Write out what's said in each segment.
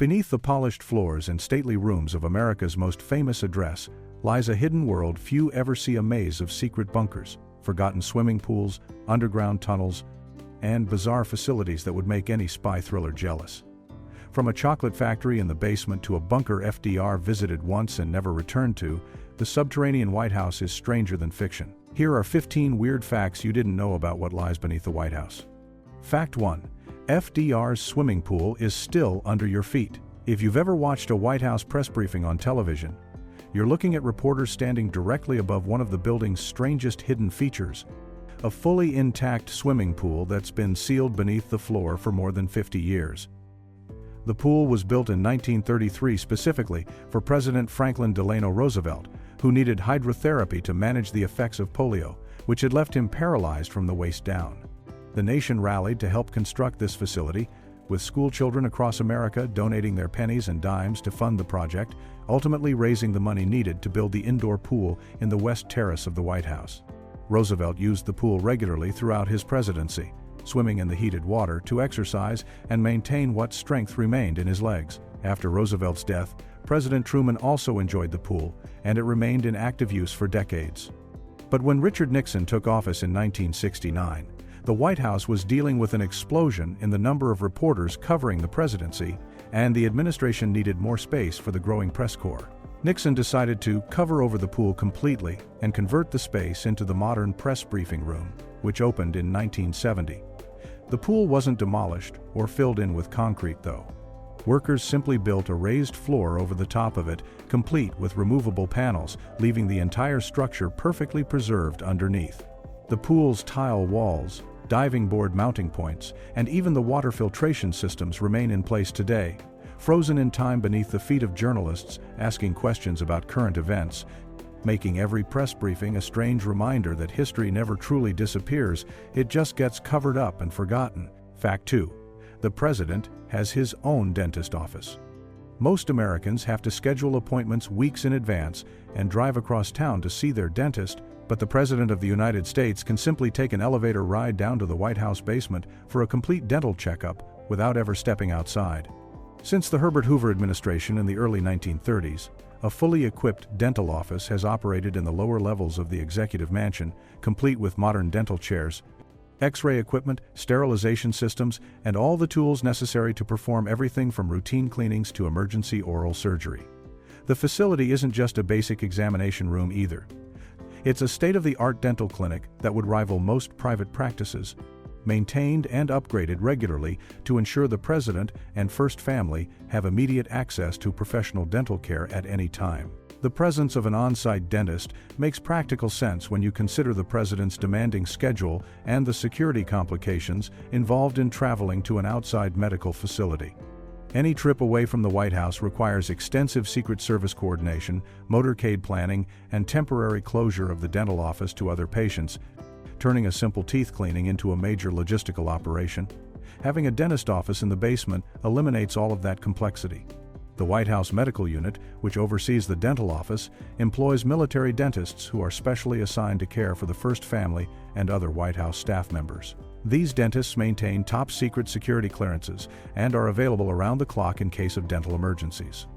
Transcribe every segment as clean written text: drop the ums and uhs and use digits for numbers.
Beneath the polished floors and stately rooms of America's most famous address lies a hidden world few ever see, a maze of secret bunkers, forgotten swimming pools, underground tunnels, and bizarre facilities that would make any spy thriller jealous. From a chocolate factory in the basement to a bunker FDR visited once and never returned to, the subterranean White House is stranger than fiction. Here are 15 weird facts you didn't know about what lies beneath the White House. Fact 1. FDR's swimming pool is still under your feet. If you've ever watched a White House press briefing on television, you're looking at reporters standing directly above one of the building's strangest hidden features, a fully intact swimming pool that's been sealed beneath the floor for more than 50 years. The pool was built in 1933 specifically for President Franklin Delano Roosevelt, who needed hydrotherapy to manage the effects of polio, which had left him paralyzed from the waist down. The nation rallied to help construct this facility, with school children across America donating their pennies and dimes to fund the project, ultimately raising the money needed to build the indoor pool in the West Terrace of the White House. Roosevelt used the pool regularly throughout his presidency, swimming in the heated water to exercise and maintain what strength remained in his legs. After Roosevelt's death, President Truman also enjoyed the pool, and it remained in active use for decades. But when Richard Nixon took office in 1969, the White House was dealing with an explosion in the number of reporters covering the presidency, and the administration needed more space for the growing press corps. Nixon decided to cover over the pool completely and convert the space into the modern press briefing room, which opened in 1970. The pool wasn't demolished or filled in with concrete, though. Workers simply built a raised floor over the top of it, complete with removable panels, leaving the entire structure perfectly preserved underneath. The pool's tile walls, diving board mounting points, and even the water filtration systems remain in place today, frozen in time beneath the feet of journalists asking questions about current events, making every press briefing a strange reminder that history never truly disappears, it just gets covered up and forgotten. Fact 2. The president has his own dentist office. Most Americans have to schedule appointments weeks in advance and drive across town to see their dentist, but the President of the United States can simply take an elevator ride down to the White House basement for a complete dental checkup without ever stepping outside. Since the Herbert Hoover administration in the early 1930s, a fully equipped dental office has operated in the lower levels of the executive mansion, complete with modern dental chairs, X-ray equipment, sterilization systems, and all the tools necessary to perform everything from routine cleanings to emergency oral surgery. The facility isn't just a basic examination room either. It's a state-of-the-art dental clinic that would rival most private practices, maintained and upgraded regularly to ensure the president and first family have immediate access to professional dental care at any time. The presence of an on-site dentist makes practical sense when you consider the president's demanding schedule and the security complications involved in traveling to an outside medical facility. Any trip away from the White House requires extensive Secret Service coordination, motorcade planning, and temporary closure of the dental office to other patients, turning a simple teeth cleaning into a major logistical operation. Having a dentist office in the basement eliminates all of that complexity. The White House Medical Unit, which oversees the dental office, employs military dentists who are specially assigned to care for the first family and other White House staff members. These dentists maintain top-secret security clearances and are available around the clock in case of dental emergencies.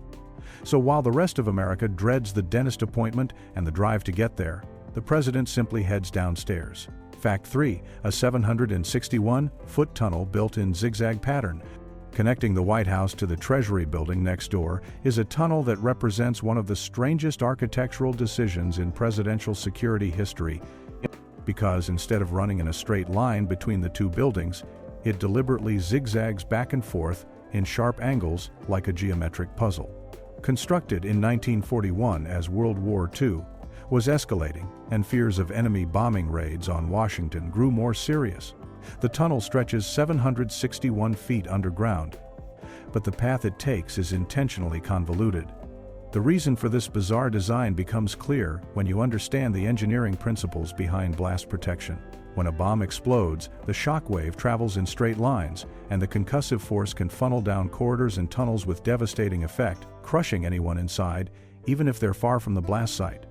So while the rest of America dreads the dentist appointment and the drive to get there, the president simply heads downstairs. Fact 3. A 761-foot tunnel built in zigzag pattern, connecting the White House to the Treasury building next door, is a tunnel that represents one of the strangest architectural decisions in presidential security history, because instead of running in a straight line between the two buildings, it deliberately zigzags back and forth in sharp angles like a geometric puzzle. Constructed in 1941 as World War II was escalating and fears of enemy bombing raids on Washington grew more serious, the tunnel stretches 761 feet underground, but the path it takes is intentionally convoluted. The reason for this bizarre design becomes clear when you understand the engineering principles behind blast protection. When a bomb explodes, the shock wave travels in straight lines, and the concussive force can funnel down corridors and tunnels with devastating effect, crushing anyone inside, even if they're far from the blast site.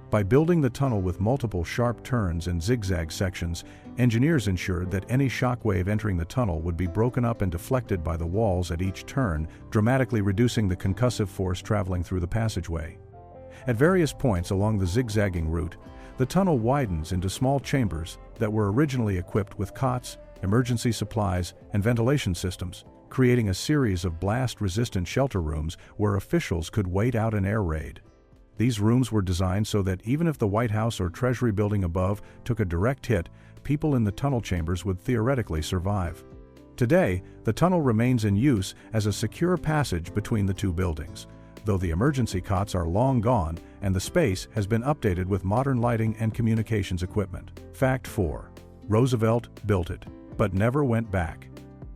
By building the tunnel with multiple sharp turns and zigzag sections, engineers ensured that any shockwave entering the tunnel would be broken up and deflected by the walls at each turn, dramatically reducing the concussive force traveling through the passageway. At various points along the zigzagging route, the tunnel widens into small chambers that were originally equipped with cots, emergency supplies, and ventilation systems, creating a series of blast-resistant shelter rooms where officials could wait out an air raid. These rooms were designed so that even if the White House or Treasury building above took a direct hit, people in the tunnel chambers would theoretically survive. Today, the tunnel remains in use as a secure passage between the two buildings, though the emergency cots are long gone and the space has been updated with modern lighting and communications equipment. Fact 4. Roosevelt built it, but never went back.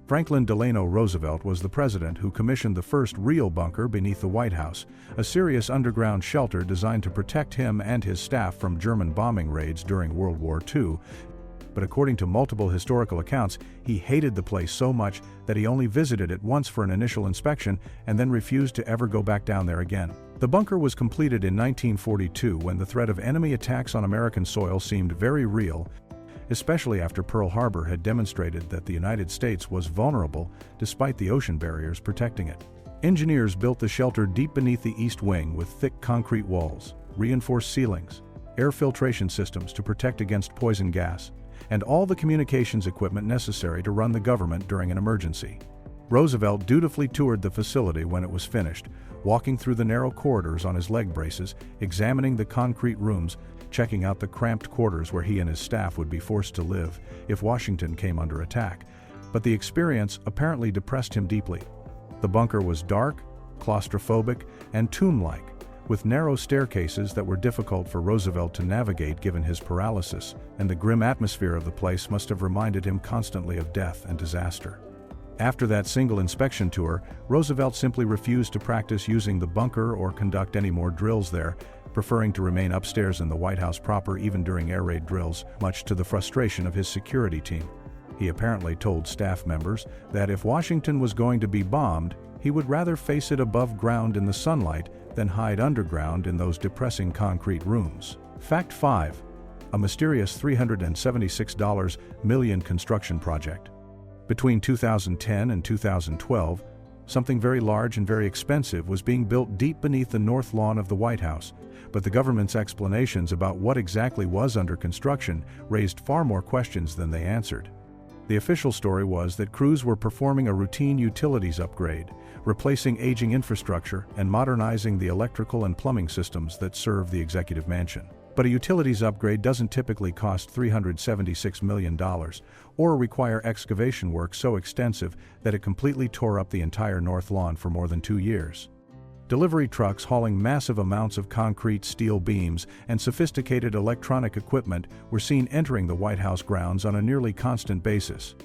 Franklin Delano Roosevelt was the president who commissioned the first real bunker beneath the White House, a serious underground shelter designed to protect him and his staff from German bombing raids during World War II. But according to multiple historical accounts, he hated the place so much that he only visited it once for an initial inspection and then refused to ever go back down there again. The bunker was completed in 1942 when the threat of enemy attacks on American soil seemed very real, especially after Pearl Harbor had demonstrated that the United States was vulnerable despite the ocean barriers protecting it. Engineers built the shelter deep beneath the east wing with thick concrete walls, reinforced ceilings, air filtration systems to protect against poison gas, and all the communications equipment necessary to run the government during an emergency. Roosevelt dutifully toured the facility when it was finished, walking through the narrow corridors on his leg braces, examining the concrete rooms, checking out the cramped quarters where he and his staff would be forced to live if Washington came under attack. But the experience apparently depressed him deeply. The bunker was dark, claustrophobic, and tomb-like, with narrow staircases that were difficult for Roosevelt to navigate given his paralysis, and the grim atmosphere of the place must have reminded him constantly of death and disaster. After that single inspection tour, Roosevelt simply refused to practice using the bunker or conduct any more drills there, preferring to remain upstairs in the White House proper even during air raid drills, much to the frustration of his security team. He apparently told staff members that if Washington was going to be bombed, he would rather face it above ground in the sunlight than hide underground in those depressing concrete rooms. Fact 5. A mysterious $376 million construction project. Between 2010 and 2012, something very large and very expensive was being built deep beneath the north lawn of the White House, but the government's explanations about what exactly was under construction raised far more questions than they answered. The official story was that crews were performing a routine utilities upgrade, replacing aging infrastructure and modernizing the electrical and plumbing systems that serve the executive mansion. But a utilities upgrade doesn't typically cost $376 million or require excavation work so extensive that it completely tore up the entire north lawn for more than 2 years. Delivery trucks hauling massive amounts of concrete, steel beams, and sophisticated electronic equipment were seen entering the White House grounds on a nearly constant basis.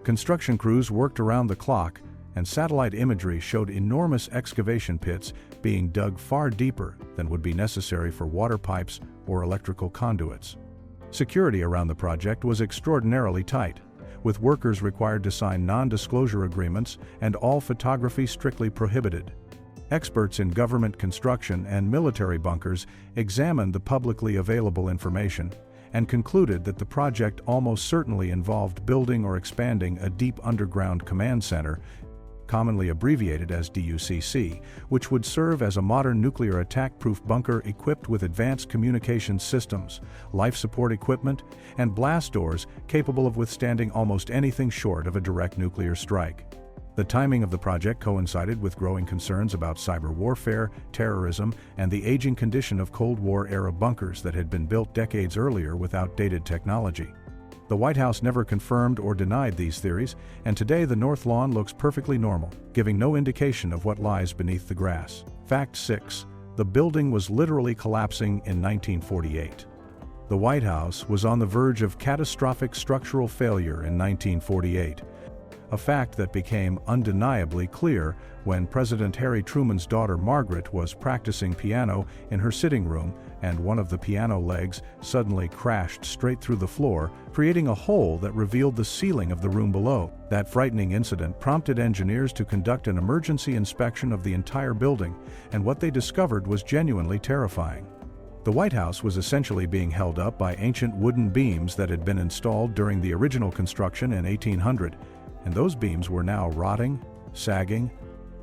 Construction crews worked around the clock, and satellite imagery showed enormous excavation pits being dug far deeper than would be necessary for water pipes or electrical conduits. Security around the project was extraordinarily tight, with workers required to sign non-disclosure agreements and all photography strictly prohibited. Experts in government construction and military bunkers examined the publicly available information and concluded that the project almost certainly involved building or expanding a deep underground command center, commonly abbreviated as DUCC, which would serve as a modern nuclear attack-proof bunker equipped with advanced communications systems, life support equipment, and blast doors capable of withstanding almost anything short of a direct nuclear strike. The timing of the project coincided with growing concerns about cyber warfare, terrorism, and the aging condition of Cold War-era bunkers that had been built decades earlier with outdated technology. The White House never confirmed or denied these theories, and today the North Lawn looks perfectly normal, giving no indication of what lies beneath the grass. Fact 6. The building was literally collapsing in 1948. The White House was on the verge of catastrophic structural failure in 1948, a fact that became undeniably clear when President Harry Truman's daughter Margaret was practicing piano in her sitting room and one of the piano legs suddenly crashed straight through the floor, creating a hole that revealed the ceiling of the room below. That frightening incident prompted engineers to conduct an emergency inspection of the entire building, and what they discovered was genuinely terrifying. The White House was essentially being held up by ancient wooden beams that had been installed during the original construction in 1800, and those beams were now rotting, sagging,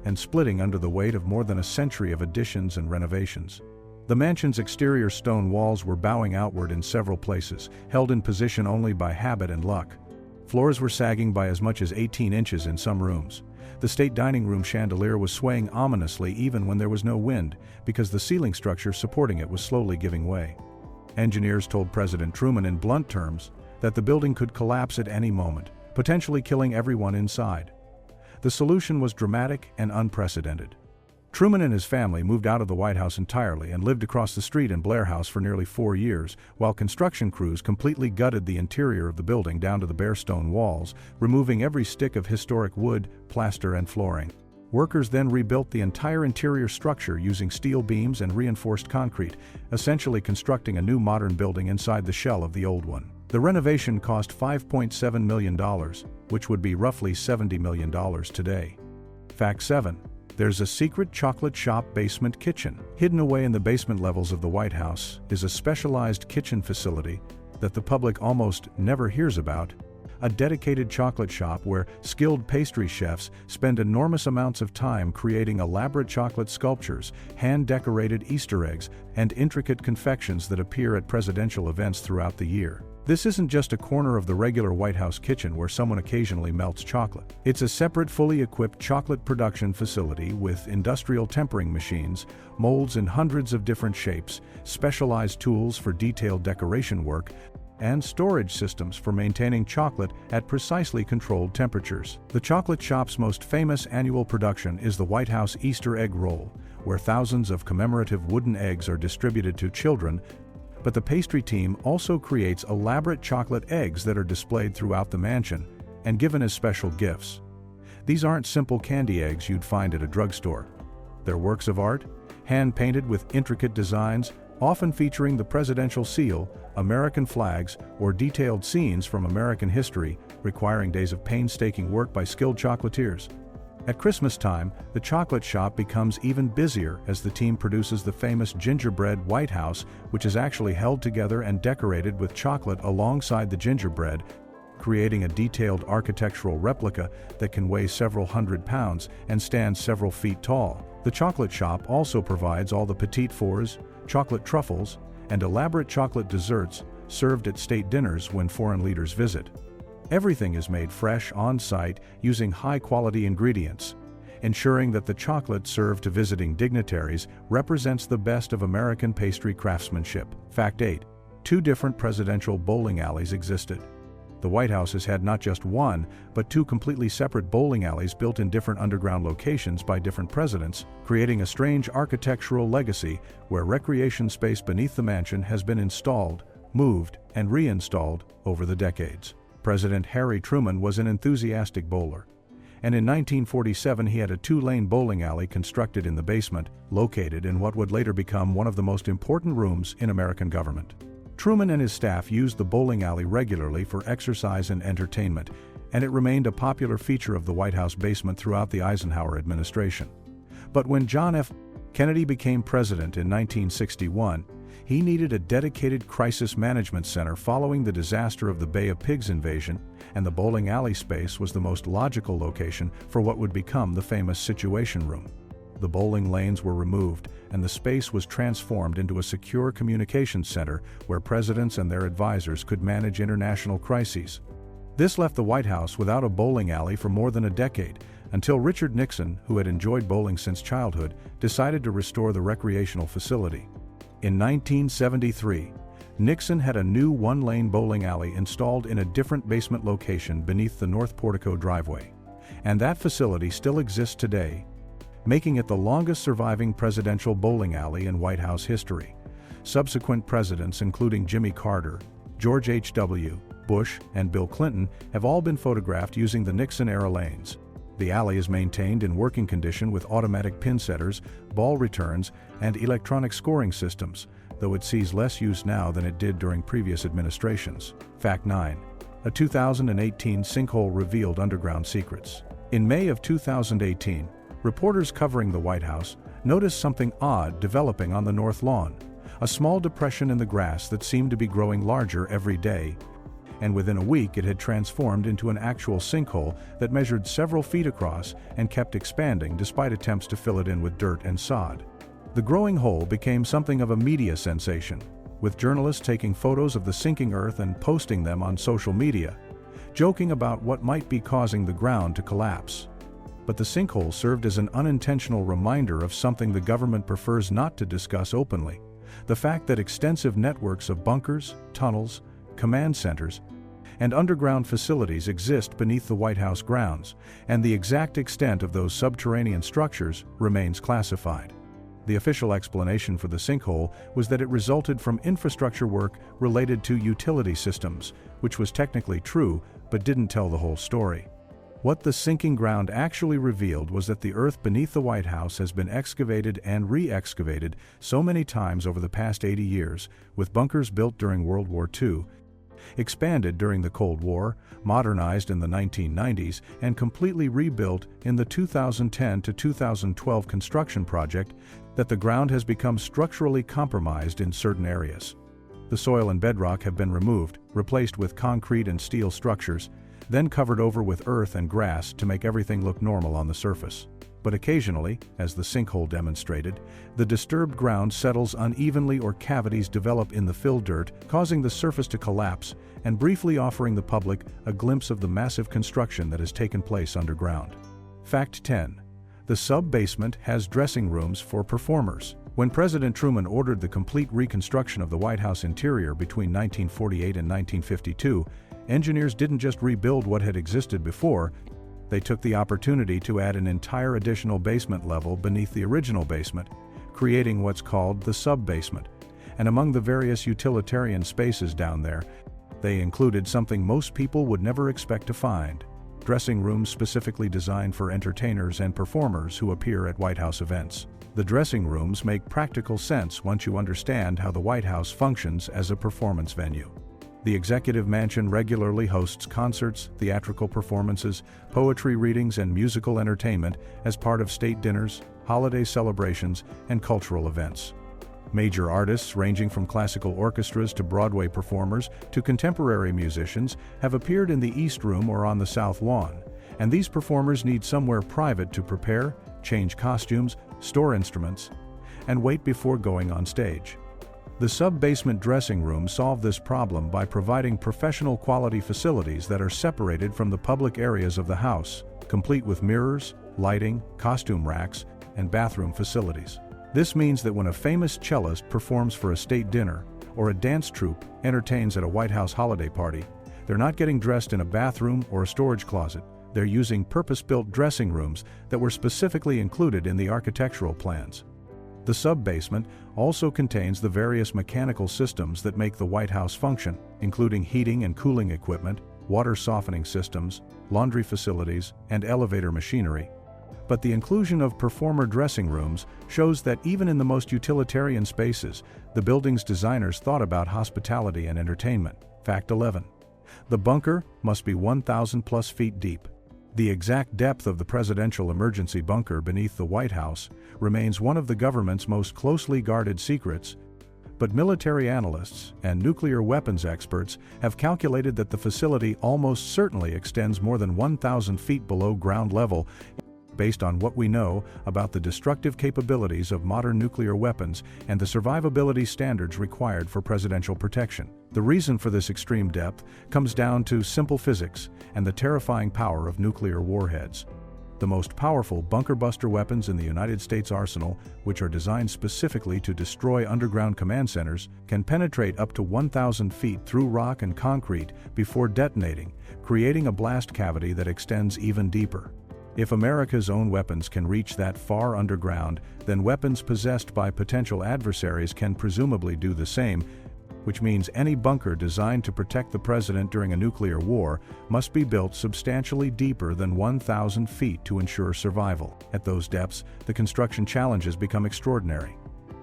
and splitting under the weight of more than a century of additions and renovations. The mansion's exterior stone walls were bowing outward in several places, held in position only by habit and luck. Floors were sagging by as much as 18 inches in some rooms. The state dining room chandelier was swaying ominously even when there was no wind, because the ceiling structure supporting it was slowly giving way. Engineers told President Truman in blunt terms that the building could collapse at any moment, potentially killing everyone inside. The solution was dramatic and unprecedented. Truman and his family moved out of the White House entirely and lived across the street in Blair House for nearly 4 years, while construction crews completely gutted the interior of the building down to the bare stone walls, removing every stick of historic wood, plaster, and flooring. Workers then rebuilt the entire interior structure using steel beams and reinforced concrete, essentially constructing a new modern building inside the shell of the old one. The renovation cost $5.7 million, which would be roughly $70 million today. Fact 7. There's a secret chocolate shop basement kitchen. Hidden away in the basement levels of the White House is a specialized kitchen facility that the public almost never hears about, a dedicated chocolate shop where skilled pastry chefs spend enormous amounts of time creating elaborate chocolate sculptures, hand-decorated Easter eggs, and intricate confections that appear at presidential events throughout the year. This isn't just a corner of the regular White House kitchen where someone occasionally melts chocolate. It's a separate, fully equipped chocolate production facility with industrial tempering machines, molds in hundreds of different shapes, specialized tools for detailed decoration work, and storage systems for maintaining chocolate at precisely controlled temperatures. The chocolate shop's most famous annual production is the White House Easter egg roll, where thousands of commemorative wooden eggs are distributed to children. But the pastry team also creates elaborate chocolate eggs that are displayed throughout the mansion and given as special gifts. These aren't simple candy eggs you'd find at a drugstore. They're works of art, hand-painted with intricate designs, often featuring the presidential seal, American flags, or detailed scenes from American history, requiring days of painstaking work by skilled chocolatiers. At Christmas time, the chocolate shop becomes even busier as the team produces the famous gingerbread White House, which is actually held together and decorated with chocolate alongside the gingerbread, creating a detailed architectural replica that can weigh several hundred pounds and stand several feet tall. The chocolate shop also provides all the petite fours, chocolate truffles, and elaborate chocolate desserts served at state dinners when foreign leaders visit. Everything is made fresh on-site using high-quality ingredients, ensuring that the chocolate served to visiting dignitaries represents the best of American pastry craftsmanship. Fact 8. 2 different presidential bowling alleys existed. The White House has had not just one, but 2 completely separate bowling alleys built in different underground locations by different presidents, creating a strange architectural legacy where recreation space beneath the mansion has been installed, moved, and reinstalled over the decades. President Harry Truman was an enthusiastic bowler, and in 1947 he had a 2-lane bowling alley constructed in the basement, located in what would later become one of the most important rooms in American government. Truman and his staff used the bowling alley regularly for exercise and entertainment, and it remained a popular feature of the White House basement throughout the Eisenhower administration. But when John F. Kennedy became president in 1961, he needed a dedicated crisis management center following the disaster of the Bay of Pigs invasion, and the bowling alley space was the most logical location for what would become the famous Situation Room. The bowling lanes were removed, and the space was transformed into a secure communications center where presidents and their advisors could manage international crises. This left the White House without a bowling alley for more than a decade, until Richard Nixon, who had enjoyed bowling since childhood, decided to restore the recreational facility. In 1973, Nixon had a new 1-lane bowling alley installed in a different basement location beneath the North Portico driveway, and that facility still exists today, making it the longest surviving presidential bowling alley in White House history. Subsequent presidents, including Jimmy Carter, George H.W. Bush, and Bill Clinton, have all been photographed using the Nixon-era lanes. The alley is maintained in working condition with automatic pin setters, ball returns, and electronic scoring systems, though it sees less use now than it did during previous administrations. Fact 9. A 2018 sinkhole revealed underground secrets. In May of 2018, reporters covering the White House noticed something odd developing on the North Lawn. a small depression in the grass that seemed to be growing larger every day, and within a week it had transformed into an actual sinkhole that measured several feet across and kept expanding despite attempts to fill it in with dirt and sod. The growing hole became something of a media sensation, with journalists taking photos of the sinking earth and posting them on social media, joking about what might be causing the ground to collapse. But the sinkhole served as an unintentional reminder of something the government prefers not to discuss openly: the fact that extensive networks of bunkers, tunnels, command centers, and underground facilities exist beneath the White House grounds, and the exact extent of those subterranean structures remains classified. The official explanation for the sinkhole was that it resulted from infrastructure work related to utility systems, which was technically true but didn't tell the whole story. What the sinking ground actually revealed was that the earth beneath the White House has been excavated and re-excavated so many times over the past 80 years, with bunkers built during World War II, expanded during the Cold War, modernized in the 1990s, and completely rebuilt in the 2010 to 2012 construction project, that the ground has become structurally compromised in certain areas. The soil and bedrock have been removed, replaced with concrete and steel structures, then covered over with earth and grass to make everything look normal on the surface. But occasionally, as the sinkhole demonstrated, the disturbed ground settles unevenly or cavities develop in the filled dirt, causing the surface to collapse and briefly offering the public a glimpse of the massive construction that has taken place underground. Fact 10. The sub-basement has dressing rooms for performers. When President Truman ordered the complete reconstruction of the White House interior between 1948 and 1952, engineers didn't just rebuild what had existed before. They took the opportunity to add an entire additional basement level beneath the original basement, creating what's called the sub-basement. And among the various utilitarian spaces down there, they included something most people would never expect to find: dressing rooms specifically designed for entertainers and performers who appear at White House events. The dressing rooms make practical sense once you understand how the White House functions as a performance venue. The Executive Mansion regularly hosts concerts, theatrical performances, poetry readings, and musical entertainment as part of state dinners, holiday celebrations, and cultural events. Major artists ranging from classical orchestras to Broadway performers to contemporary musicians have appeared in the East Room or on the South Lawn, and these performers need somewhere private to prepare, change costumes, store instruments, and wait before going on stage. The sub-basement dressing room solved this problem by providing professional quality facilities that are separated from the public areas of the house, complete with mirrors, lighting, costume racks, and bathroom facilities. This means that when a famous cellist performs for a state dinner, or a dance troupe entertains at a White House holiday party, they're not getting dressed in a bathroom or a storage closet. They're using purpose-built dressing rooms that were specifically included in the architectural plans. The sub-basement also contains the various mechanical systems that make the White House function, including heating and cooling equipment, water softening systems, laundry facilities, and elevator machinery. But the inclusion of performer dressing rooms shows that even in the most utilitarian spaces, the building's designers thought about hospitality and entertainment. Fact 11. The bunker must be 1,000 plus feet deep. The exact depth of the presidential emergency bunker beneath the White House remains one of the government's most closely guarded secrets, but military analysts and nuclear weapons experts have calculated that the facility almost certainly extends more than 1,000 feet below ground level, based on what we know about the destructive capabilities of modern nuclear weapons and the survivability standards required for presidential protection. The reason for this extreme depth comes down to simple physics and the terrifying power of nuclear warheads. The most powerful bunker-buster weapons in the United States arsenal, which are designed specifically to destroy underground command centers, can penetrate up to 1,000 feet through rock and concrete before detonating, creating a blast cavity that extends even deeper. If America's own weapons can reach that far underground, then weapons possessed by potential adversaries can presumably do the same, which means any bunker designed to protect the president during a nuclear war must be built substantially deeper than 1,000 feet to ensure survival. At those depths, the construction challenges become extraordinary.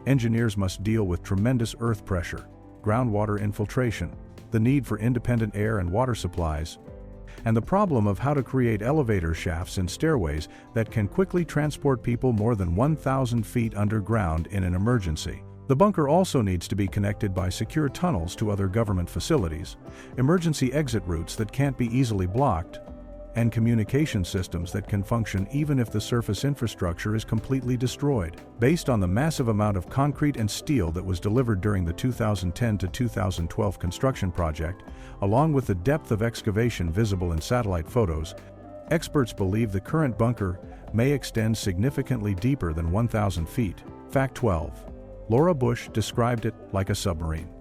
Engineers must deal with tremendous earth pressure, groundwater infiltration, the need for independent air and water supplies, and the problem of how to create elevator shafts and stairways that can quickly transport people more than 1,000 feet underground in an emergency. The bunker also needs to be connected by secure tunnels to other government facilities, emergency exit routes that can't be easily blocked, and communication systems that can function even if the surface infrastructure is completely destroyed. Based on the massive amount of concrete and steel that was delivered during the 2010 to 2012 construction project, along with the depth of excavation visible in satellite photos, experts believe the current bunker may extend significantly deeper than 1,000 feet. Fact 12. Laura Bush described it like a submarine.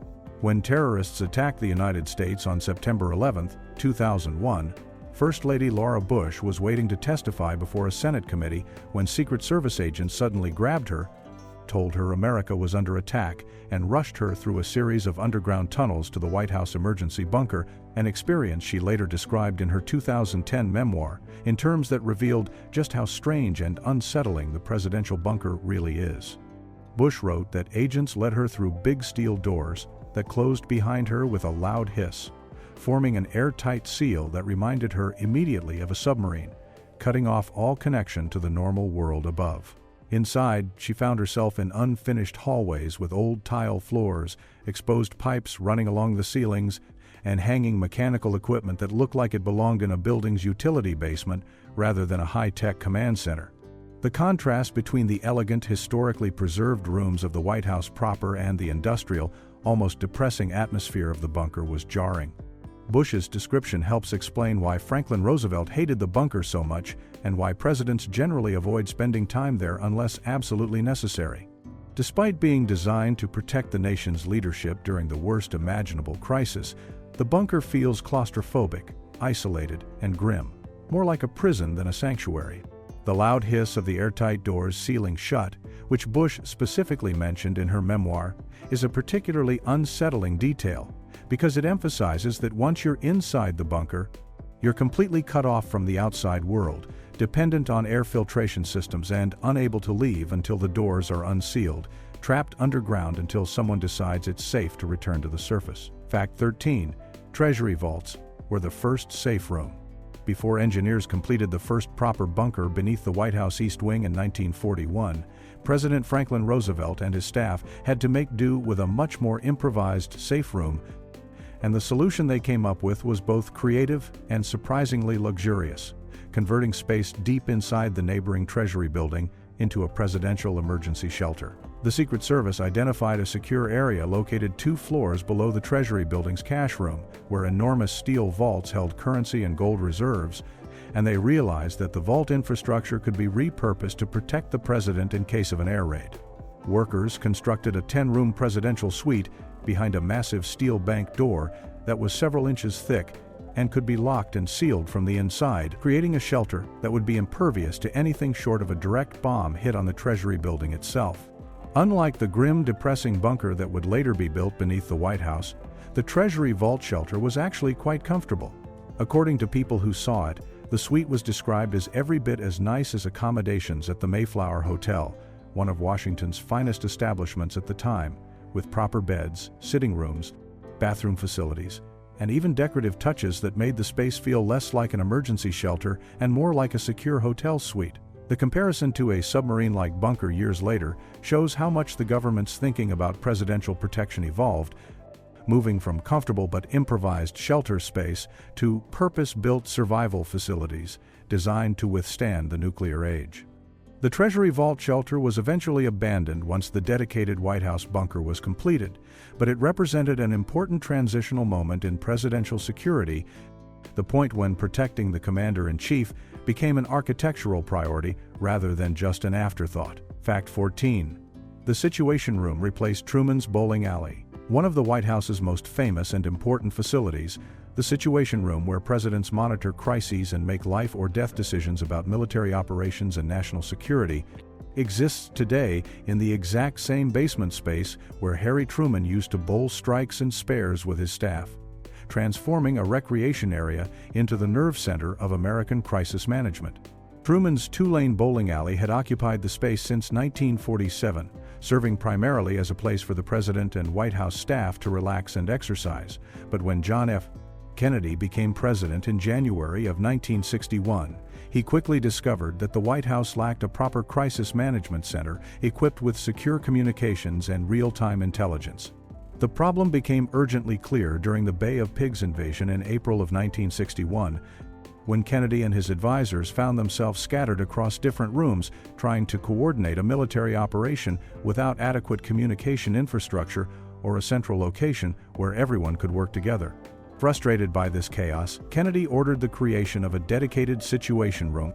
When terrorists attacked the United States on September 11, 2001, First Lady Laura Bush was waiting to testify before a Senate committee when Secret Service agents suddenly grabbed her, told her America was under attack, and rushed her through a series of underground tunnels to the White House emergency bunker, an experience she later described in her 2010 memoir in terms that revealed just how strange and unsettling the presidential bunker really is. Bush wrote that agents led her through big steel doors that closed behind her with a loud hiss, forming an airtight seal that reminded her immediately of a submarine, cutting off all connection to the normal world above. Inside, she found herself in unfinished hallways with old tile floors, exposed pipes running along the ceilings, and hanging mechanical equipment that looked like it belonged in a building's utility basement rather than a high-tech command center. The contrast between the elegant, historically preserved rooms of the White House proper and the industrial, almost depressing atmosphere of the bunker was jarring. Bush's description helps explain why Franklin Roosevelt hated the bunker so much and why presidents generally avoid spending time there unless absolutely necessary. Despite being designed to protect the nation's leadership during the worst imaginable crisis, the bunker feels claustrophobic, isolated, and grim, more like a prison than a sanctuary. The loud hiss of the airtight doors sealing shut, which Bush specifically mentioned in her memoir, is a particularly unsettling detail, because it emphasizes that once you're inside the bunker, you're completely cut off from the outside world, dependent on air filtration systems and unable to leave until the doors are unsealed, trapped underground until someone decides it's safe to return to the surface. Fact 13. Treasury vaults were the first safe room. Before engineers completed the first proper bunker beneath the White House East Wing in 1941, President Franklin Roosevelt and his staff had to make do with a much more improvised safe room, and the solution they came up with was both creative and surprisingly luxurious, converting space deep inside the neighboring Treasury building into a presidential emergency shelter. The Secret Service identified a secure area located 2 floors below the Treasury building's cash room, where enormous steel vaults held currency and gold reserves, and they realized that the vault infrastructure could be repurposed to protect the president in case of an air raid. Workers constructed a 10-room presidential suite behind a massive steel bank door that was several inches thick and could be locked and sealed from the inside, creating a shelter that would be impervious to anything short of a direct bomb hit on the Treasury building itself. Unlike the grim, depressing bunker that would later be built beneath the White House, the Treasury vault shelter was actually quite comfortable. According to people who saw it, the suite was described as every bit as nice as accommodations at the Mayflower Hotel, one of Washington's finest establishments at the time, with proper beds, sitting rooms, bathroom facilities, and even decorative touches that made the space feel less like an emergency shelter and more like a secure hotel suite. The comparison to a submarine-like bunker years later shows how much the government's thinking about presidential protection evolved, moving from comfortable but improvised shelter space to purpose-built survival facilities designed to withstand the nuclear age. The Treasury vault shelter was eventually abandoned once the dedicated White House bunker was completed, but it represented an important transitional moment in presidential security, the point when protecting the commander-in-chief became an architectural priority rather than just an afterthought. Fact 14. The Situation Room replaced Truman's bowling alley. One of the White House's most famous and important facilities, the Situation Room, where presidents monitor crises and make life or death decisions about military operations and national security, exists today in the exact same basement space where Harry Truman used to bowl strikes and spares with his staff, transforming a recreation area into the nerve center of American crisis management. Truman's 2-lane bowling alley had occupied the space since 1947, serving primarily as a place for the president and White House staff to relax and exercise. But when John F. Kennedy became president in January of 1961, he quickly discovered that the White House lacked a proper crisis management center equipped with secure communications and real-time intelligence. The problem became urgently clear during the Bay of Pigs invasion in April of 1961, when Kennedy and his advisors found themselves scattered across different rooms trying to coordinate a military operation without adequate communication infrastructure or a central location where everyone could work together. Frustrated by this chaos, Kennedy ordered the creation of a dedicated situation room,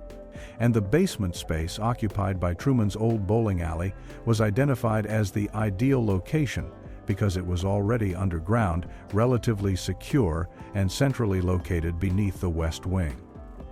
and the basement space occupied by Truman's old bowling alley was identified as the ideal location because it was already underground, relatively secure, and centrally located beneath the West Wing.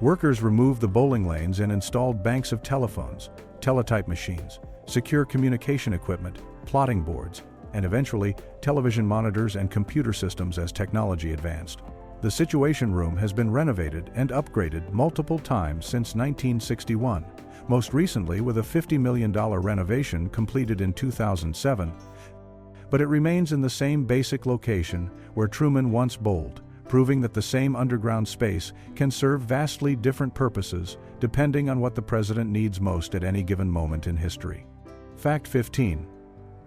Workers removed the bowling lanes and installed banks of telephones, teletype machines, secure communication equipment, plotting boards, and eventually television monitors and computer systems as technology advanced. The Situation Room has been renovated and upgraded multiple times since 1961, most recently with a $50 million renovation completed in 2007, but it remains in the same basic location where Truman once bowled, proving that the same underground space can serve vastly different purposes depending on what the president needs most at any given moment in history. Fact 15.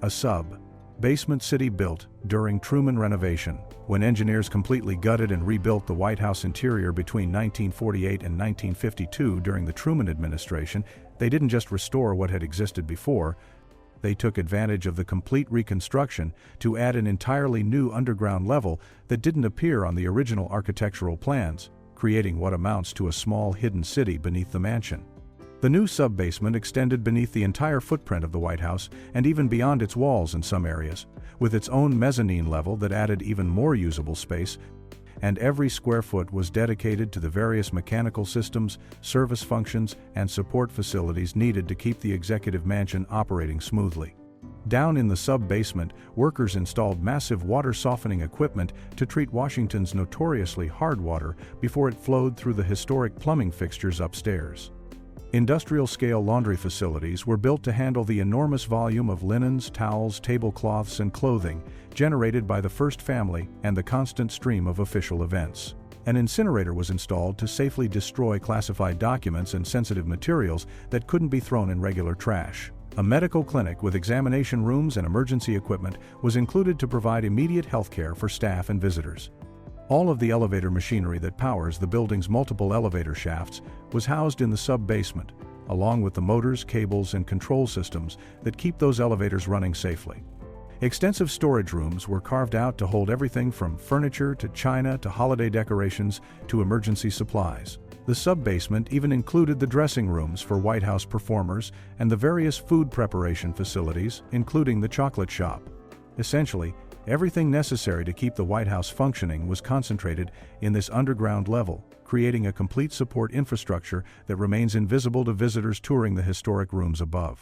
A sub-basement city built during Truman renovation. When engineers completely gutted and rebuilt the White House interior between 1948 and 1952 during the Truman administration, they didn't just restore what had existed before. They took advantage of the complete reconstruction to add an entirely new underground level that didn't appear on the original architectural plans, creating what amounts to a small hidden city beneath the mansion. The new sub-basement extended beneath the entire footprint of the White House and even beyond its walls in some areas, with its own mezzanine level that added even more usable space, and every square foot was dedicated to the various mechanical systems, service functions, and support facilities needed to keep the executive mansion operating smoothly. Down in the sub-basement, workers installed massive water-softening equipment to treat Washington's notoriously hard water before it flowed through the historic plumbing fixtures upstairs. Industrial-scale laundry facilities were built to handle the enormous volume of linens, towels, tablecloths, and clothing generated by the First Family and the constant stream of official events. An incinerator was installed to safely destroy classified documents and sensitive materials that couldn't be thrown in regular trash. A medical clinic with examination rooms and emergency equipment was included to provide immediate health care for staff and visitors. All of the elevator machinery that powers the building's multiple elevator shafts was housed in the sub-basement, along with the motors, cables, and control systems that keep those elevators running safely. Extensive storage rooms were carved out to hold everything from furniture to china to holiday decorations to emergency supplies. The sub-basement even included the dressing rooms for White House performers and the various food preparation facilities, including the chocolate shop. Essentially, everything necessary to keep the White House functioning was concentrated in this underground level, creating a complete support infrastructure that remains invisible to visitors touring the historic rooms above.